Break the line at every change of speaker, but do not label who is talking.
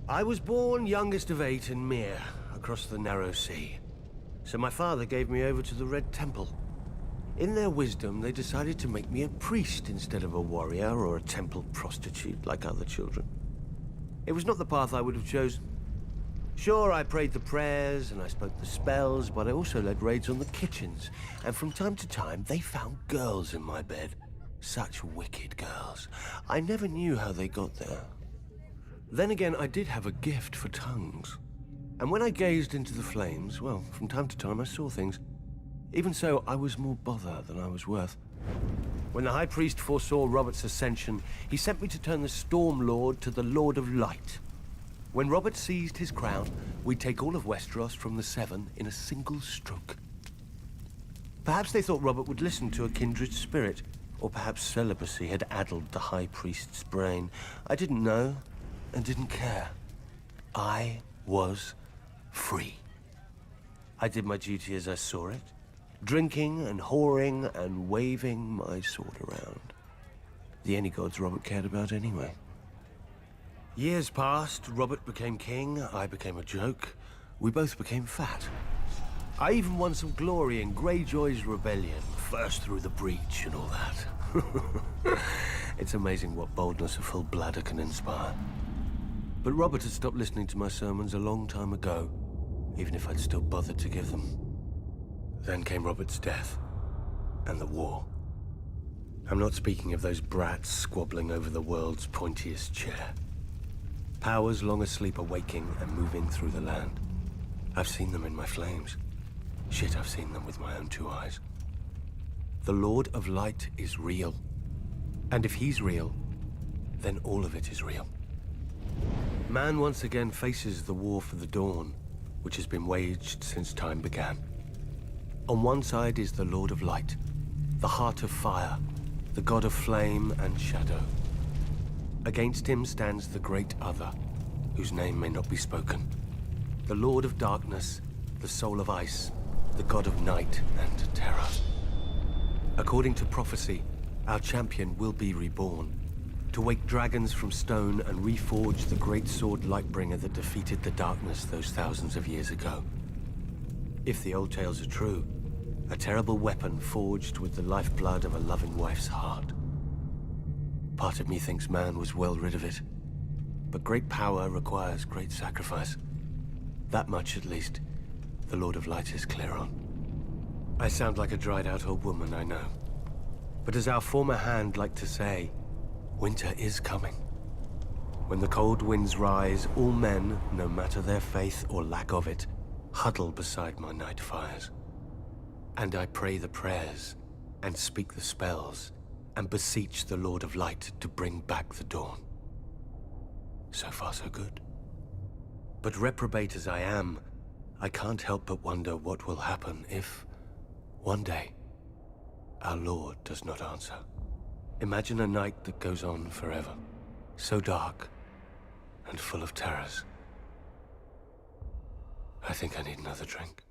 I was born youngest of 8 in Mir, across the narrow sea. So my father gave me over to the Red Temple. In their wisdom, they decided to make me a priest instead of a warrior or a temple prostitute like other children. It was not the path I would have chosen. Sure, I prayed the prayers and I spoke the spells, but I also led raids on the kitchens. And from time to time, they found girls in my bed. Such wicked girls. I never knew how they got there. Then again, I did have a gift for tongues. And when I gazed into the flames, well, from time to time I saw things. Even so, I was more bother than I was worth. When the High Priest foresaw Robert's ascension, he sent me to turn the Storm Lord to the Lord of Light. When Robert seized his crown, we'd take all of Westeros from the Seven in a single stroke. Perhaps they thought Robert would listen to a kindred spirit, or perhaps celibacy had addled the High Priest's brain. I didn't know, and didn't care. I was free. I did my duty as I saw it, drinking and whoring and waving my sword around. The only gods Robert cared about anyway. Years passed, Robert became king, I became a joke. We both became fat. I even won some glory in Greyjoy's rebellion, first through the breach and all that. It's amazing what boldness a full bladder can inspire. But Robert had stopped listening to my sermons a long time ago, even if I'd still bothered to give them. Then came Robert's death, and the war. I'm not speaking of those brats squabbling over the world's pointiest chair. Powers long asleep are waking and moving through the land. I've seen them in my flames. Shit, I've seen them with my own 2 eyes. The Lord of Light is real. And if he's real, then all of it is real. Man once again faces the war for the dawn, which has been waged since time began. On one side is the Lord of Light, the heart of fire, the god of flame and shadow. Against him stands the great other, whose name may not be spoken. The Lord of Darkness, the soul of ice, the god of night and terror. According to prophecy, our champion will be reborn, to wake dragons from stone and reforge the great sword Lightbringer that defeated the darkness those thousands of years ago. If the old tales are true, a terrible weapon forged with the lifeblood of a loving wife's heart. Part of me thinks man was well rid of it, but great power requires great sacrifice. That much, at least, the Lord of Light is clear on. I sound like a dried-out old woman, I know. But as our former hand liked to say, winter is coming. When the cold winds rise, all men, no matter their faith or lack of it, huddle beside my night fires. And I pray the prayers, and speak the spells, and beseech the Lord of Light to bring back the dawn. So far, so good. But reprobate as I am, I can't help but wonder what will happen if, one day, our Lord does not answer. Imagine a night that goes on forever, so dark and full of terrors. I think I need another drink.